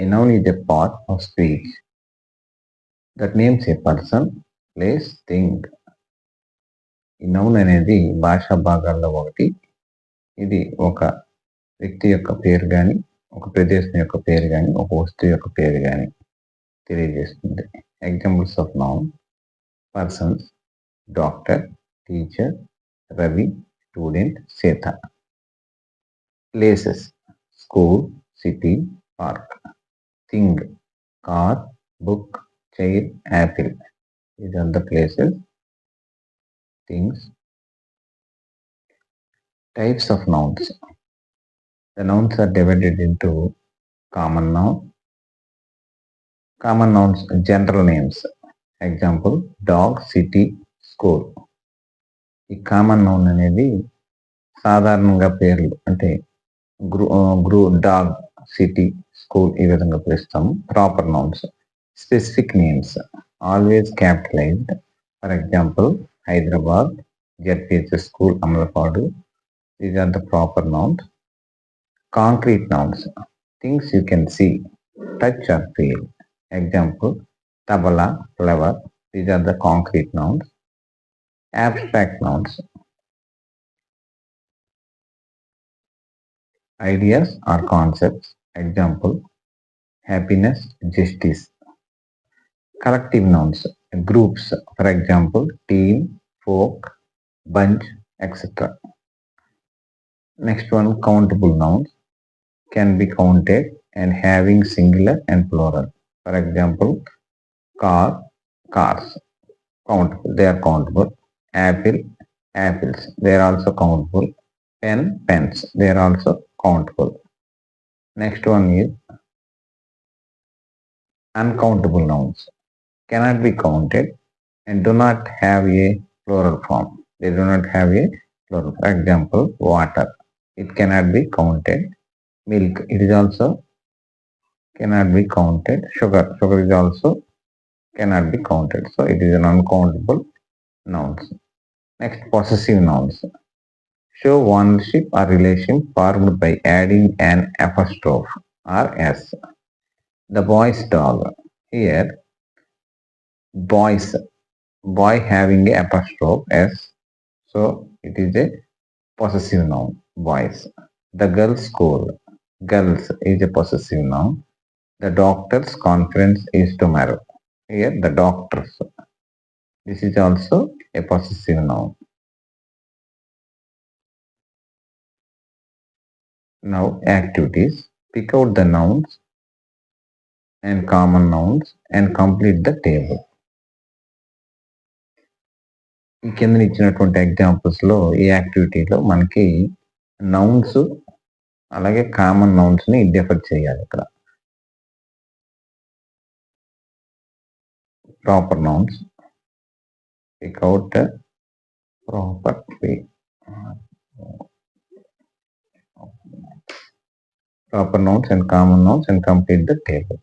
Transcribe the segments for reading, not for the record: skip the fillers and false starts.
A noun is a part of speech that names a person, place, thing. ఈ noun అనేది భాషా భాగాల్లో ఒకటి. ఇది ఒక వ్యక్తి యొక్క పేరు కానీ, ఒక ప్రదేశం యొక్క పేరు కానీ, ఒక వస్తువు యొక్క పేరు కానీ తెలియజేస్తుంది. Examples of noun: persons, doctor, teacher, Ravi, student, Sita. Places: school, city, park. Thing: car, book, chair, Apple. These are the places, things. Types of nouns. The nouns are divided into common noun. Common nouns, general names. Example: dog, city, school. ఈ common noun అనేది సాధారణంగా పేర్లు, అంటే dog, city, school ఈ విధంగా పిలుస్తాము. Proper nouns. Specific names always capitalised. For example, Hyderabad, ZPHS school, Amalapadu. These are the proper nouns. Concrete nouns: things you can see, touch or feel. Example: tabla, flower. These are the concrete nouns. Abstract nouns: ideas or concepts. Example: happiness, justice. Collective nouns: groups. For example, team, folk, bunch, etc. Next one, countable nouns: can be counted and having singular and plural. For example, car, cars. Countable, they are countable. Apple, apples, they are also countable. Pen, pens, they are also countable. Next one is uncountable nouns: cannot be counted and do not have a plural form. They do not have a plural. For example, water, it cannot be counted. Milk, it is also cannot be counted. Sugar is also cannot be counted. So it is an uncountable nouns. Next, possessive nouns: show ownership or relation formed by adding an apostrophe or s. The boy's dog. Here, boys, boy having a apostrophe s, so it is a possessive noun, boys. The girl's school. Girls is a possessive noun. The doctor's conference is tomorrow. Here, the doctors. This is also a possessive noun. Now, activities. Pick out the nouns and common nouns and complete the table. ఈ కింద ఇచ్చినటువంటి examples లో ఈ యాక్టివిటీలో మనకి nouns అలాగే common nouns ని differ చేయాలి. ఇక్కడ proper nouns. Pick out proper way. Proper nouns and common nouns and complete the table.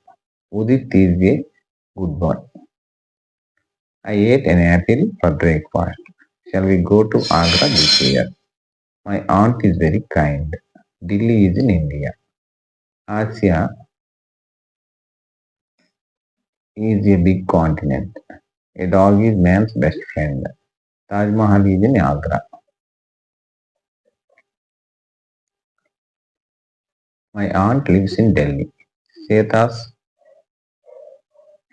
Udit is a good boy. I ate an apple for breakfast. Shall we go to Agra this year? My aunt is very kind. Delhi is in India. Asia is a big continent. A dog is man's best friend. Taj Mahal is in Agra. My aunt lives in Delhi. Seta's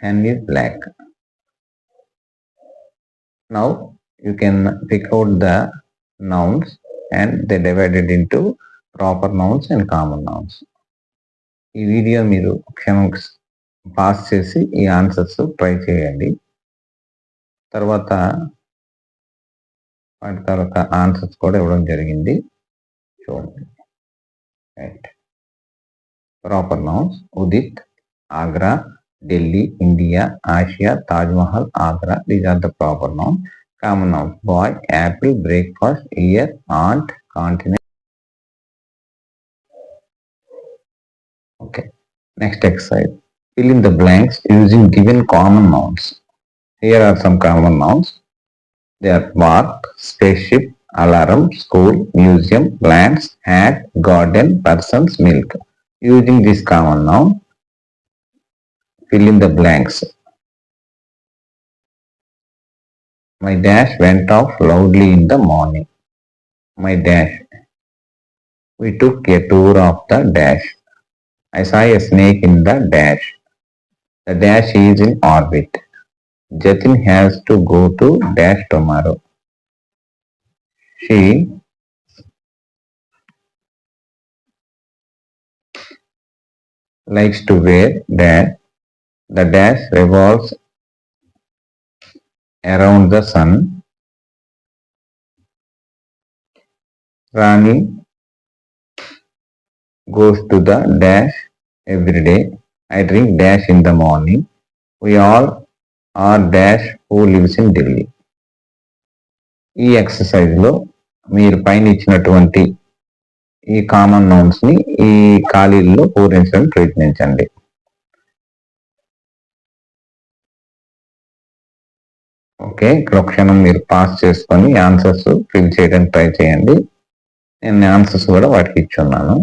hen is black. Now you can pick out the nouns and they divided into proper nouns and common nouns. ఈ video మీరు క్షణం pass చేసి ఈ answers try చేయండి. తర్వాత వాటి తర్వాత answers కూడా ఇవ్వడం జరిగింది, చూడండి. Right. Proper nouns: Udit, Agra, Delhi, India, Asia, Taj Mahal, Agra. These are the proper noun. Common nouns: boy, apple, breakfast, year, ant, continent. Okay. Next exercise. Fill in the blanks using given common nouns. Here are some common nouns. They are park, spaceship, alarm, school, museum, plants, hat, garden, persons, milk. Using this common noun, fill in the blanks. My dash went off loudly in the morning. My dash. We took a tour of the dash. I saw a snake in the dash. The dash is in orbit. Jatin has to go to dash tomorrow. She likes to wear dash. The dash revolves around the sun. Rani goes to the dash every day. I drink dash in the morning. We all are dash who lives in Delhi. ఈ exercise లో మీరు పైన ఇచ్చినటువంటి ఈ common nouns ని ఈ ఖాళీల్లో పూరించడానికి ప్రయత్నించండి. ఓకే, ఇక్కడ ఒక క్షణం మీరు పాస్ చేసుకొని ఆన్సర్స్ ఫిల్ చేయడానికి ట్రై చేయండి. నేను ఆన్సర్స్ కూడా వాటికి ఇచ్చున్నాను.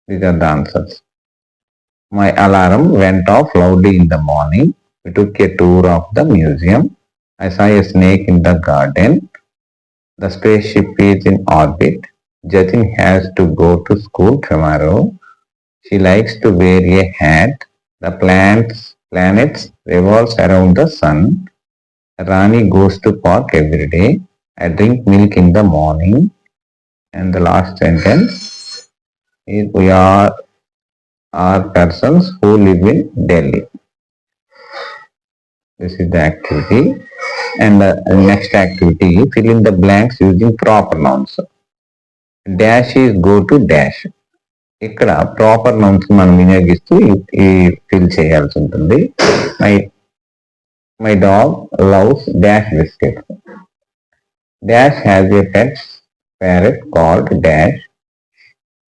These are the answers. My alarm went off loudly in the morning. We took a tour of the museum. I saw a snake in the garden. The spaceship is in orbit. Jatin has to go to school tomorrow. She likes to wear a hat. The planets revolves around the sun. Rani goes to park every day. I drink milk in the morning. And the last sentence is we are persons who live in Delhi. This is the activity. And the next activity, fill in the blanks using proper nouns. Dash is go to dash. ఇక్కడ proper nouns మనం వినియోగిస్తూ ఈ fill చేయాల్సి ఉంటుంది. My dog loves dash biscuits. Dash has a pet parrot called dash.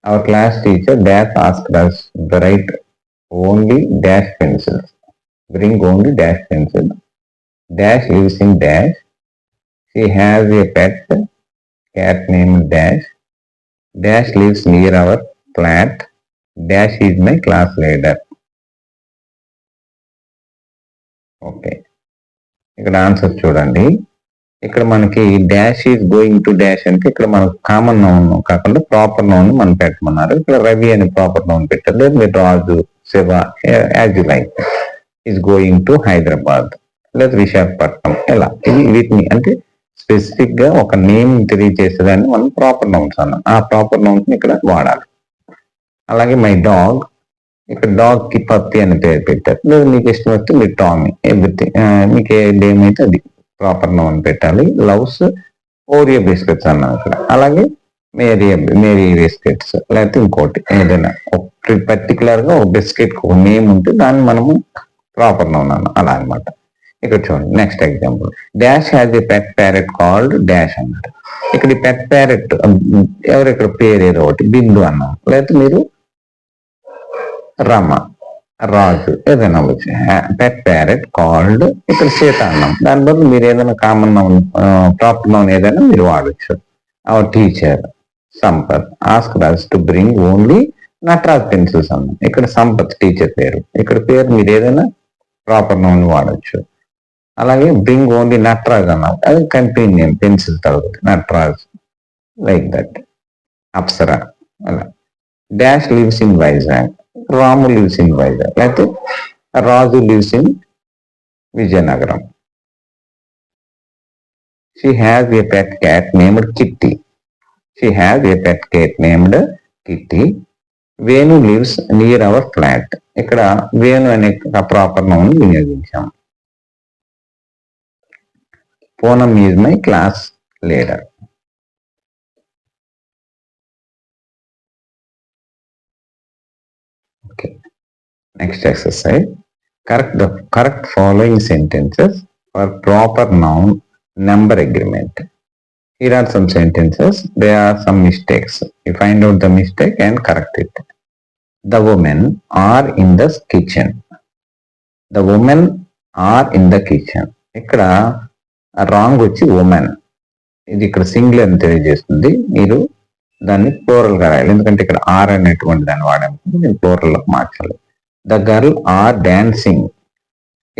Our class teacher dash asked us to write only dash pencils. Bring only dash pencils. Dash lives in dash. She has a pet cat named dash. Dash lives near our flat. Dash is my class leader. Okay, ఇక్కడ answer చూడండి. ఇక్కడ మనకి dash is going to dash అంటే ఇక్కడ మనకు common noun కాకుండా proper noun మనం పెట్టమన్నారు. ఇక్కడ రవి అని ప్రాపర్ నౌన్ పెట్టారు. లేదు మీరు Raju, Shiva, as you like. Is going to Hyderabad లేదా విశాఖపట్నం, ఎలా ఇది వీటిని అంటే స్పెసిఫిక్ గా ఒక నేమ్ తెలియజేసేదాన్ని మనం ప్రాపర్ నౌన్స్ అన్నాం. ఆ ప్రాపర్ నౌన్స్ ని ఇక్కడ వాడాలి. అలాగే మై డాగ్, ఇక్కడ డాగ్ కి పప్పి అని పేరు పెట్టారు. లేదు మీకు ఇష్టం వస్తే మీరు టామీ, ఎవ్రీథింగ్ మీకు ఏ నేమ్ అయితే అది ప్రాపర్ నౌన్ పెట్టాలి. లవ్స్ ఓరియో బిస్కెట్స్ అన్నాం ఇక్కడ. అలాగే మేరీ బిస్కెట్స్ లేకపోతే ఇంకోటి ఏదైనా పర్టికులర్ గా ఒక బిస్కెట్ ఒక నేమ్ ఉంటే దాన్ని మనము ప్రాపర్ నౌన్ అన్నాం అలా అనమాట. ఇక్కడ చూడండి next example. Dash has a pet parrot called dash అన్నారు. ఇక్కడ ఈ పెట్ ప్యారెట్ ఎవరు ఇక్కడ పేరు ఏదో ఒకటి బిందు అన్నాం. లేకపోతే మీరు రమ, రాజు ఏదైనా వచ్చి పెట్ ప్యారెట్ కాల్డ్ ఇక్కడ సీత అన్నాం. దాని బదులు మీరు ఏదైనా కామన్ నౌన్ ప్రాపర్ నౌన్ ఏదైనా మీరు వాడచ్చు. Hour teacher Sampath asked us to bring only Nataraj pencils అన్నాం. ఇక్కడ సంపత్ టీచర్ పేరు. ఇక్కడ పేరు మీరు ఏదైనా ప్రాపర్ నౌన్ వాడచ్చు. అలాగే బ్రింగ్ ఓన్లీ నటరాజ్ అన్నాం. అది కంపెనీ పెన్సిల్ తరగతి నటరాజ్, లైక్ దట్. అప్సరా అలా. Dash lives in Vizag. Ramu lives in Vizag. లేకపోతే Raju lives in Vizianagaram. She has a pet cat named Kitty. She has a pet cat named Kitty. Venu lives near our flat. ఇక్కడ వేణు అనే proper noun వినియోగించాం. Poonam is my class leader. Okay. Next exercise. Correct following sentences for proper noun number agreement. Here are some sentences. There are some mistakes. You find out the mistake and correct it. The women are in the kitchen. The women are in the kitchen. ఇక్కడ wrong వచ్చి women. ఇది ఇక్కడ singular అని తెలియజేస్తుంది. మీరు దాన్ని plural గా రాయాలి. ఎందుకంటే ఇక్కడ ఆర్ అనేటువంటి దాన్ని వాడాము. నేను ప్లూరల్ మార్చాలి. The girl are dancing.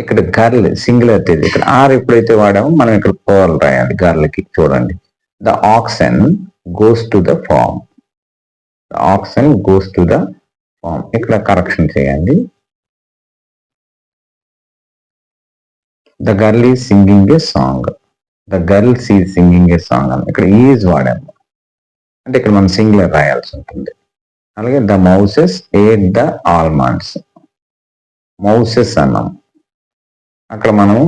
ఇక్కడ గర్ల్ సింగులర్, ఇక్కడ ఆర్ ఎప్పుడైతే వాడామో మనం ఇక్కడ ప్లూరల్ రాయాలి గర్ల్కి. చూడండి, the oxen goes to the farm. The oxen goes to the farm. ఇక్కడ కరెక్షన్ చేయండి. The girl is singing a song. The girls is singing a song అని ఇక్కడ ఈజ్ వాడాము, అంటే ఇక్కడ మనం సింగులర్ రాయాల్సి ఉంటుంది. అలాగే the mouses ate the almonds. Mouses అన్నాం, అక్కడ మనం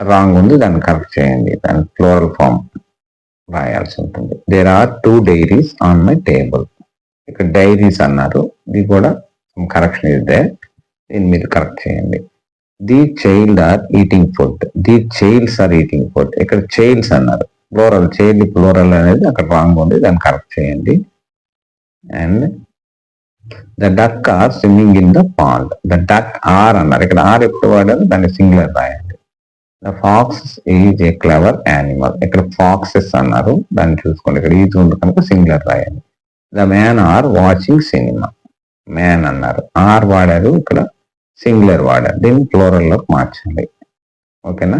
రాంగ్ ఉంది, దాన్ని కరెక్ట్ చేయండి. దాని ప్లూరల్ ఫామ్ రాయాల్సి ఉంటుంది. There are 2 diaries on my table. ఇక్కడ డైరీస్ అన్నారు, ఇది కూడా కరెక్షన్ ఇదే, దీన్ని మీరు కరెక్ట్ చేయండి. The child are eating food. The childs are eating food. ఇక్కడ చైల్డ్స్ అన్నారు, ప్లూరల్, చైల్డ్ ప్లూరల్ అనేది అక్కడ రాంగ్ ఉంది, దాన్ని కరెక్ట్ చేయండి. And the duck are swimming in the pond. The duck are అన్నారు, ఇక్కడ ఆర్ ఎప్పుడు వాడారు, దాన్ని సింగులర్ రాయండి. The fox is a clever animal. ఇక్కడ ఫాక్సెస్ అన్నారు, దాన్ని చూసుకోండి, ఇక్కడ ఈజ్ ఉంది కనుక సింగులర్ రాయండి. The man are watching cinema. Man అన్నారు, ఆర్ వాడారు, ఇక్కడ సింగులర్ వాడారు, దీన్ని ప్లూరల్లోకి మార్చండి. ఓకేనా?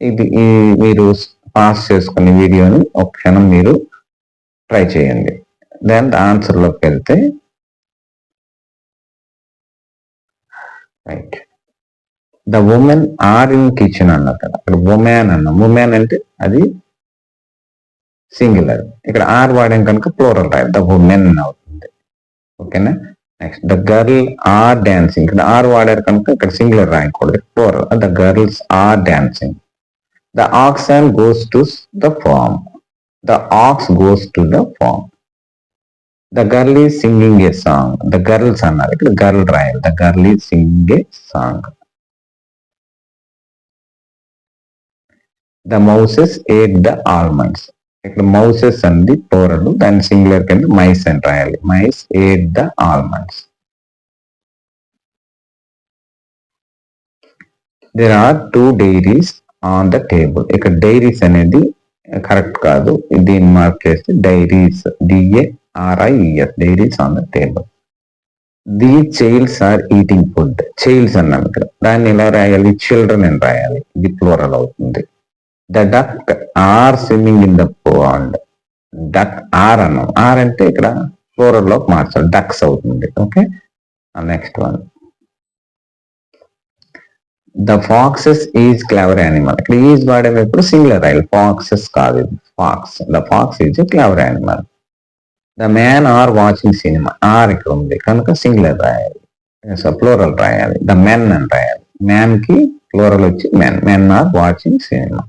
ఇది మీరు పాస్ చేసుకునే వీడియోని ఒక క్షణం మీరు ట్రై చేయండి. దెన్ ఆన్సర్లోకి వెళ్తే right, the women are in kitchen అన్నారు కదా, ఇక్కడ ఉమెన్ అన్నాం. ఉమెన్ అంటే అది సింగులర్, ఇక్కడ ఆర్ వాడాం కనుక ప్లూరల్ రాయాలి, ద ఉమెన్ అవుతుంది. ఓకేనా? Next, the girl are dancing. ఇక్కడ ఆర్ వాడారు కనుక ఇక్కడ సింగులర్ రాయకూడదు, plural. The girls are dancing. The oxen goes to the farm. The ox goes to the farm. The girl is singing a song. The girls అన్నారు, ఇక్కడ girl రాయాలి, the girl is singing a song. The mouses ate the almonds. ఇక్కడ mouses అంది plural, దాని singular కింద mice అని రాయాలి, mice ate the almonds. There are 2 diaries on the table. ఇక్కడ డైరీస్ అనేది కరెక్ట్ కాదు, దీన్ని మార్క్ చేస్తే diaries, DARIES, diaries on the table. The childs are eating food. Childs అన్నాం, ఇక్కడ దాన్ని ఎలా రాయాలి, చిల్డ్రన్ అని రాయాలి, ఇది ప్లూరల్ అవుతుంది. The duck are swimming in the pond. Duck are అన్నాం, ఆర్ అంటే ఇక్కడ ప్లూరల్ లోకి మార్చాలి, డక్స్ అవుతుంది. Okay, next one, the foxes is clever animal. ఇక్కడ ఈజ్ వాడేటప్పుడు సింగులర్ రాయాలి, ఫాక్సెస్ కాదు, fox. The fox is clever animal. The man are watching cinema. Are ఇక్కడ ఉంది కనుక సింగులర్ రాయాలి, ప్లూరల్ రాయాలి, ద మెన్ అని రాయాలి. మ్యాన్ కి ప్లూరల్ వచ్చి men. Men are watching cinema.